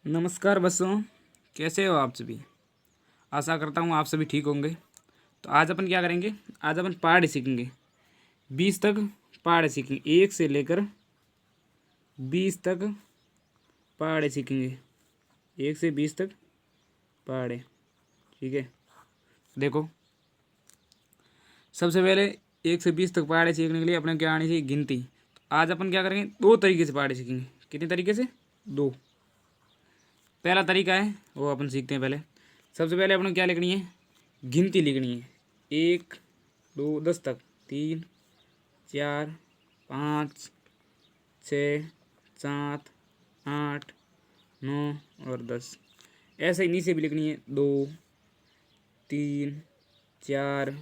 नमस्कार बच्चों, कैसे हो आप सभी। आशा करता हूँ आप सभी ठीक होंगे। तो आज अपन क्या करेंगे, आज अपन पहाड़ सीखेंगे। 20 तक पहाड़ सीखेंगे, 1 से लेकर 20 तक पहाड़ सीखेंगे। 1 से 20 तक पहाड़, ठीक है। देखो, सबसे पहले 1 से 20 तक पहाड़ सीखने के लिए अपने क्या आनी चाहिए, गिनती। तो आज अपन क्या करेंगे, 2 तरीके से पहाड़ सीखेंगे। कितने तरीके से? 2। पहला तरीका है वो अपन सीखते हैं। पहले सबसे पहले अपन को क्या लिखनी है, गिनती लिखनी है। 1 2 10 तक, 3 4 5 6 7 8 9 और 10। ऐसे ही नीचे भी लिखनी है, 2 3 4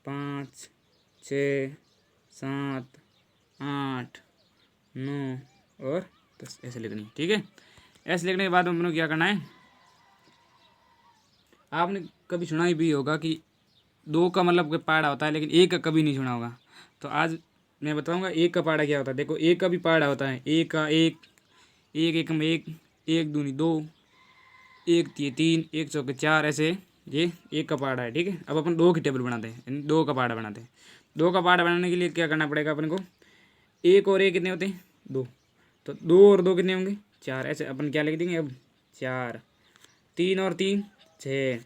5 6 7 8 9 और 10 ऐसे लिखनी है, ठीक है। ऐसे लिखने के बाद अपन को क्या करना है, आपने कभी सुना ही भी होगा कि 2 का मतलब कोई पहाड़ा होता है, लेकिन 1 का कभी नहीं सुना होगा। तो आज मैं बताऊंगा 1 का पहाड़ा क्या होता है। देखो, 1 का भी पहाड़ा होता है। 1 का 1, 1 एकम 1, 1 दूनी 2, 1 तिये 3, 1 चौके 4, ऐसे ये 1 का पहाड़ा है, ठीक है। अब अपन 2 की टेबल बनाते हैं, यानी 2 का पहाड़ा बनाते हैं। 2 का पहाड़ा बनाने के लिए क्या करना पड़ेगा अपन को, 1 और 1 कितने होते हैं, 2। तो 2 और 2 कितने होंगे, 4। ऐसे अपन क्या लिख देंगे अब, 4। 3 और 3 6,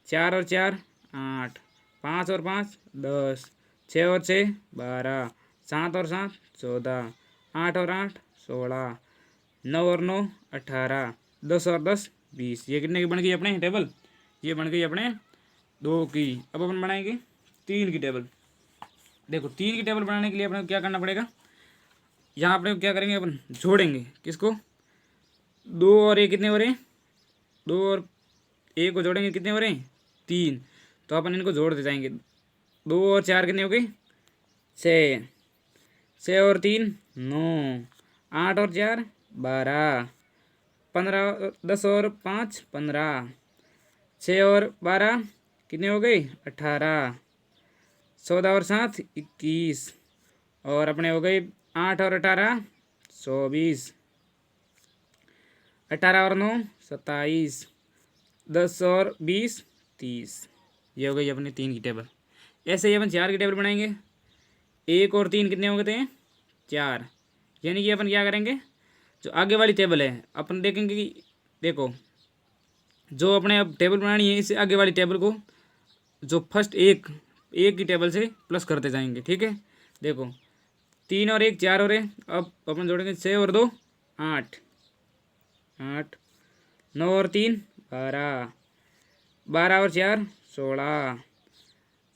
4 और 4 8, 5 और 5 10, 6 और 6 12, 7 और 7 14, 8 और 8 16, 9 और 9 18, 10 और 10 20। ये कितने की बन गई अपने टेबल, ये बन गई अपने 2 की। अब अपन बनाएंगे 3 की टेबल। देखो, 3 की टेबल बनाने के लिए अपने को क्या करना पड़ेगा, यहाँ अपने को क्या करेंगे, अपन जोड़ेंगे किसको, 2 और 1 कितने हो रहे हैं, 2 और 1 को जोड़ेंगे कितने हो रहे हैं, 3। तो अपन इनको जोड़ दे जाएंगे। 2 और 4 कितने हो गए, 6। 6 और 3 9, 8 और 4 12, 15 10 और 5 15, 6 और 12 कितने हो गए, 18, 14 और 7 21, और अपने हो गए 8 और 18 24, 18 और 9 27, 10 और 20 30। ये हो गई अपनी 3 की टेबल। ऐसे ही अपन 4 की टेबल बनाएंगे। 1 और 3 कितने हो गए थे, 4। यानी कि अपन क्या करेंगे, जो आगे वाली टेबल है अपन देखेंगे कि देखो, जो अपने अब टेबल बनानी है, इससे आगे वाली टेबल को जो फर्स्ट एक की टेबल से प्लस करते जाएंगे, ठीक है। देखो, 3 और 1 4 हो रहे, अब अपन जोड़ेंगे 6 और 2 8 8, 9 और 3 12, 12 और 4 16,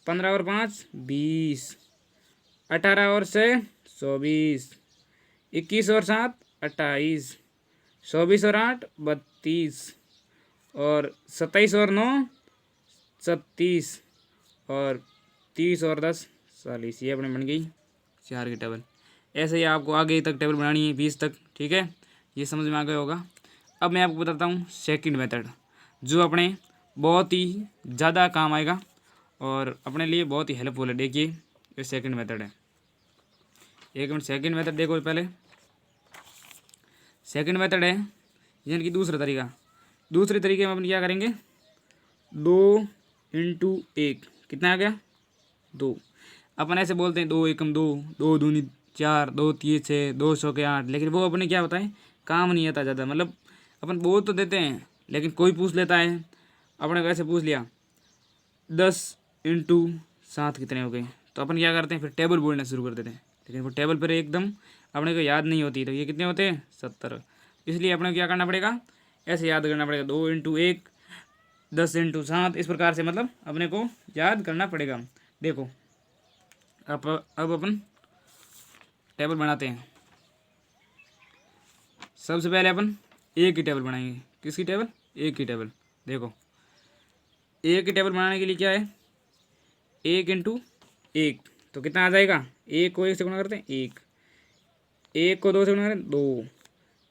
15 और 5 20, 18 और 6 24, 21 और 7 28, 24 और 8 32, और 27 और 9 37, और 30 और 10 40। ये अपने बन गई 4 की टेबल। ऐसे ही आपको आगे तक टेबल बनानी है, 20 तक, ठीक है। ये समझ में आ गया होगा। अब मैं आपको बताता हूँ सेकंड मेथड, जो अपने बहुत ही ज़्यादा काम आएगा और अपने लिए बहुत ही हेल्पफुल है। देखिए, ये सेकंड मेथड है। एक मिनट, सेकंड मेथड देखो पहले। सेकंड मेथड है यानी कि दूसरा तरीका। दूसरे तरीके में अपन क्या करेंगे, 2 इंटू 1 कितना आ गया, 2। अपन ऐसे बोलते हैं 2 एकम 2, 2 दूनी 4, 2 तिये 6, 2 सौ के 8, लेकिन वो अपने क्या होता है, काम नहीं आता ज़्यादा। मतलब अपन बोल तो देते हैं, लेकिन कोई पूछ लेता है, अपने को ऐसे पूछ लिया 10 इंटू 7 कितने हो गए, तो अपन क्या करते हैं, फिर टेबल बोलना शुरू कर देते हैं। लेकिन वो टेबल पर एकदम अपने को याद नहीं होती, तो ये कितने होते हैं, 70। इसलिए अपने को क्या करना पड़ेगा, ऐसे याद करना पड़ेगा, 2 इंटू 1, 10 इंटू 7, इस प्रकार से मतलब अपने को याद करना पड़ेगा। देखो, अब अपन टेबल बनाते हैं। सबसे पहले अपन एक की टेबल बनाएंगे। किसकी टेबल, एक की टेबल। देखो, एक की टेबल बनाने के लिए क्या है, 1 इंटू 1, तो कितना आ जाएगा, 1 को 1 से गुणा करते हैं 1, 1 को 2 से गुणा करें 2,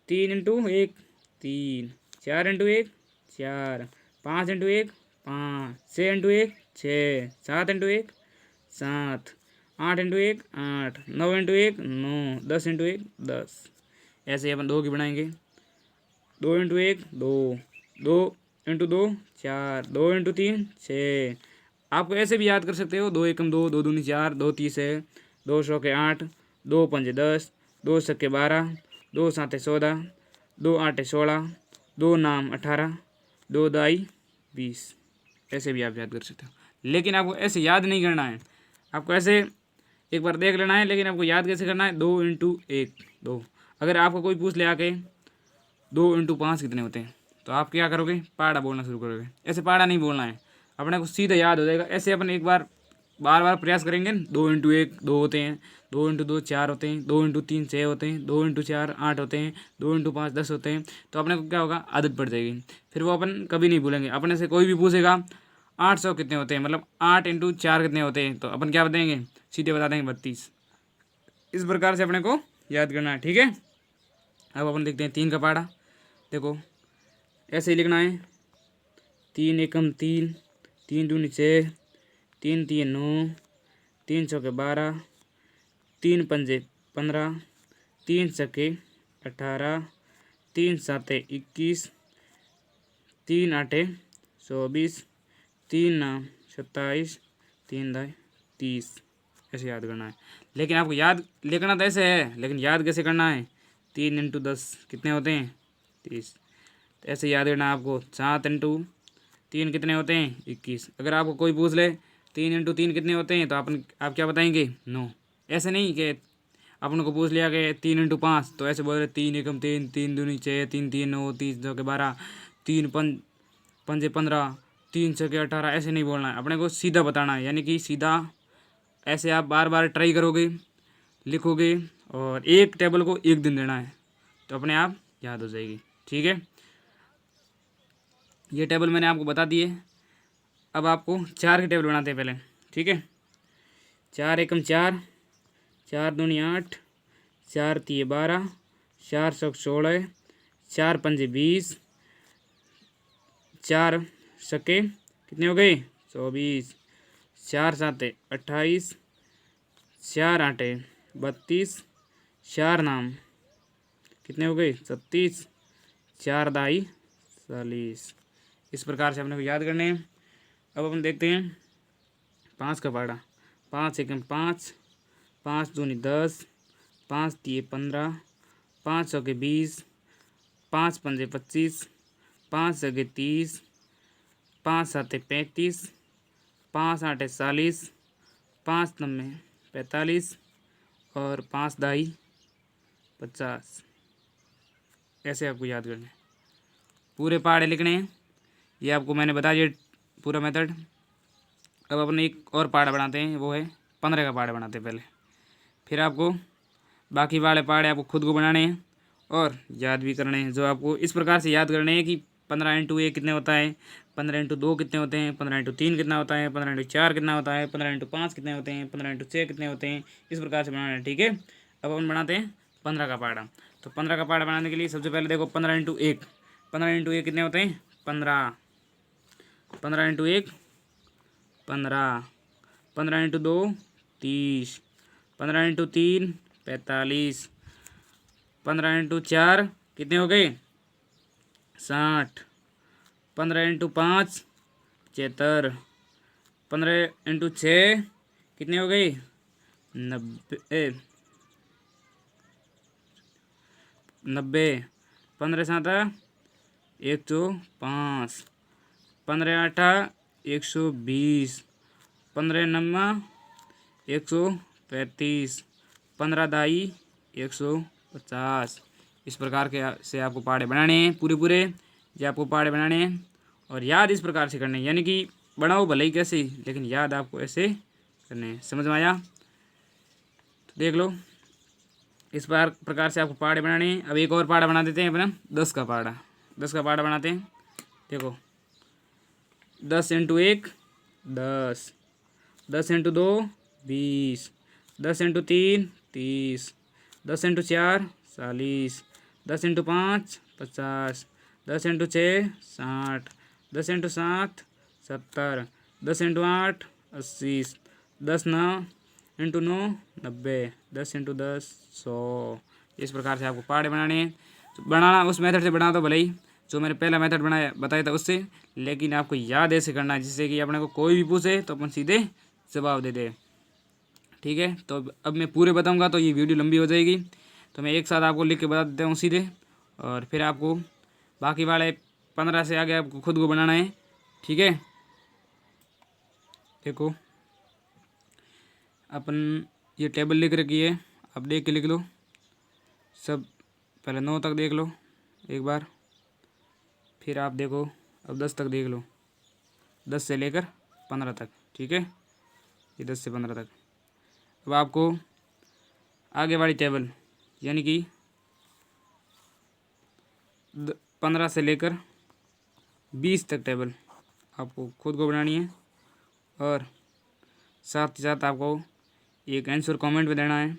3 into 1 3, 4 into 1 4, 5 into 1 5, 6 into 1 6, 7 into 1 7, 8 into 1 8, 9 into 1 9, 10 into 1 10। ऐसे ही अपन 2 की बनाएंगे। 2 इंटू 1 2, 2 इंटू 2 4, 2 इंटू 3 6। आपको ऐसे भी याद कर सकते हो, 2 एकम 2, 2 दूनी 4, 2 तीस है, 2 चौके 8, 2 पंजे 10, 2 छक्के 12, 2 साते 14, 2 आठे 16, 2 नाम 18, 2 दाई 20। ऐसे भी आप याद कर सकते हो, लेकिन आपको ऐसे याद नहीं करना है। आपको ऐसे एक बार देख लेना है, लेकिन आपको याद कैसे करना है? 2 इंटू 1 2। अगर आपको कोई पूछ ले आके 2 इंटू 5 कितने होते हैं, तो आप क्या करोगे? पहाड़ा बोलना शुरू करोगे। ऐसे पहाड़ा नहीं बोलना है, अपने को सीधा याद हो जाएगा। ऐसे अपन एक बार बार बार प्रयास करेंगे। 2 इंटू 1 2 होते हैं, 2 इंटू 2 4 होते हैं, 2 इंटू 3 6 होते हैं, 2 इंटू 4 8 होते हैं, 2 इंटू 5 10 होते हैं। तो अपने को क्या होगा? आदत पड़ जाएगी, फिर वो अपन कभी नहीं भूलेंगे। अपने से कोई भी पूछेगा 800 कितने होते हैं, मतलब 8 इंटू 4 कितने होते हैं, तो अपन क्या बताएंगे? सीधे बता देंगे 32। इस प्रकार से अपने को याद करना है, ठीक है। अब अपन देखते हैं 3 का पहाड़ा। देखो ऐसे ही लिखना है। 3 एकम 3, 3 दूनी 6, 3 तीन 9, 3 चौके 12, 3 पंजे 15, 3 छक्के 18, 3 साते 21, 3 आठे 24, 3 नाम 27, 3 दाई 30। ऐसे याद करना है, लेकिन आपको याद लिखना तो ऐसे है, लेकिन याद कैसे करना है? 3 इंटू 10 कितने होते हैं? 30। तो ऐसे याद करना है आपको। 7 इंटू 3 कितने होते हैं? 21। अगर आपको कोई पूछ ले 3 इंटू 3 कितने होते हैं, तो आप क्या बताएंगे? 9। ऐसे नहीं कि अपन को पूछ लिया कि 3 इंटू 5, तो ऐसे बोल रहे 3 एकम 3, 3 दूनी 6, 3 तीन 9, 3 दो के 12, 3 पंजे 15, 3 छक्के 18। ऐसे नहीं बोलना है, अपने को सीधा बताना है। यानी कि सीधा ऐसे आप बार बार ट्राई करोगे, लिखोगे, और एक टेबल को एक दिन देना है, तो अपने आप याद हो जाएगी, ठीक है। ये टेबल मैंने आपको बता दिए। अब आपको 4 के टेबल बनाते हैं पहले, ठीक है। 4 एकम 4, 4 दूनी 8, 4 तीय 12, 4 चौक 16, 4 पंजे 20, 4 छक्के कितने हो गए? 24, 4 साते 28, 4 आठे 32, 4 नाम कितने हो गए? 36, 4 दाई 40। इस प्रकार से अपने को याद करने हैं। अब अपन देखते हैं 5 का पहाड़ा। 5 एकम 5, 5 दूनी 10, 5 तीय 15, 5 चौके 20, 5 पंजे 25, 5 छक्के 30, 5 साते 35, 5 आठे 40, 5 नम्बे 45, और 5 दाई 50। ऐसे आपको याद करना है। पूरे पहाड़े लिखने हैं, ये आपको मैंने बता दिया पूरा मेथड। अब अपन एक और पहाड़ा बनाते हैं, वो है 15 का पहाड़ा बनाते हैं पहले। फिर आपको बाकी वाले पहाड़े आपको खुद को बनाने हैं और याद भी करने हैं। जो आपको इस प्रकार से याद करने हैं कि 15 इंटू 1 कितने होता है, 15 इंटू 2 कितने होते हैं, 15 इंटू 3 कितना होता है, 15 इंटू 4 कितना होता है, 15 इंटू 5 कितने होते हैं, 15 इंटू 6 कितने होते हैं। इस प्रकार से बनाना है, ठीक है। अब अपन बनाते हैं 15 का पहाड़ा। तो 15 का पहाड़ा बनाने के लिए सबसे पहले देखो 15 इंटू 1, 15 इंटू 1 कितने होते हैं? 15, 15 इंटू 1 15, 15 इंटू 2 30, 15 इंटू 3 45, 15 इंटू 4 कितने हो गए? 60, 15 इंटू 5 75, 15 इंटू 6 कितने हो गए? 90, 15 7 105, 15 8 120, 15 9 135, 15 दाई 150। इस प्रकार के से आपको पहाड़े बनाने हैं, पूरे पूरे ये आपको पहाड़े बनाने हैं, और याद इस प्रकार से करने हैं। यानी कि बनाओ भले ही कैसे, लेकिन याद आपको ऐसे करने हैं। समझ में आया? तो देख लो, इस प्रकार से आपको पहाड़े बनाने हैं। अब एक और पहाड़ा बना देते हैं अपना 10 का पहाड़ा। 10 का पहाड़ा बनाते हैं। देखो 10 into 1 10, 10 into 2 20, 10 into 3 30, 10 into 4 40, 10 into 5 50, 10 into 6 60, 10 into 7 70, 10 into 8 80, 10 9 into 9 90, 10 into 10 100। इस प्रकार से आपको पहाड़े बनाने हैं। बनाना उस मेथड से बना तो भले ही, जो मैंने पहला मेथड बनाया बताया था उससे, लेकिन आपको याद ऐसे करना है जिससे कि अपने को कोई भी पूछे तो अपन सीधे जवाब दे दे। ठीक है, तो अब मैं पूरे बताऊंगा तो ये वीडियो लंबी हो जाएगी, तो मैं एक साथ आपको लिख के बता देता हूँ सीधे, और फिर आपको बाकी वाले 15 से आगे आपको खुद को बनाना है। ठीक है, देखो अपन ये टेबल लिख रखी है, अब देख के लिख लो सब। पहले 9 तक देख लो एक बार, फिर आप देखो अब 10 तक देख लो, 10 से लेकर 15 तक। ठीक है, ये 10 से 15 तक। अब आपको आगे वाली टेबल यानी कि 15 से लेकर 20 तक टेबल आपको खुद को बनानी है, और साथ ही साथ आपको एक आंसर कमेंट में देना है,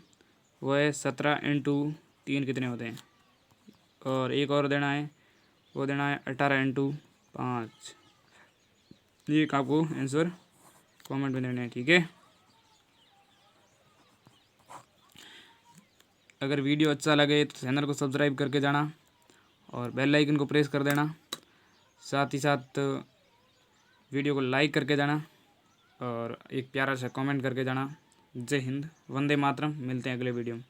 वो है 17 इंटू 3 कितने होते हैं, और एक और देना है, वो देना है 18 इंटू 5। ये आपको आंसर कमेंट में देना है। ठीक है, अगर वीडियो अच्छा लगे तो चैनल को सब्सक्राइब करके जाना और बेल आइकन को प्रेस कर देना, साथ ही साथ वीडियो को लाइक करके जाना और एक प्यारा सा कमेंट करके जाना। जय हिंद, वंदे मातरम। मिलते हैं अगले वीडियो में।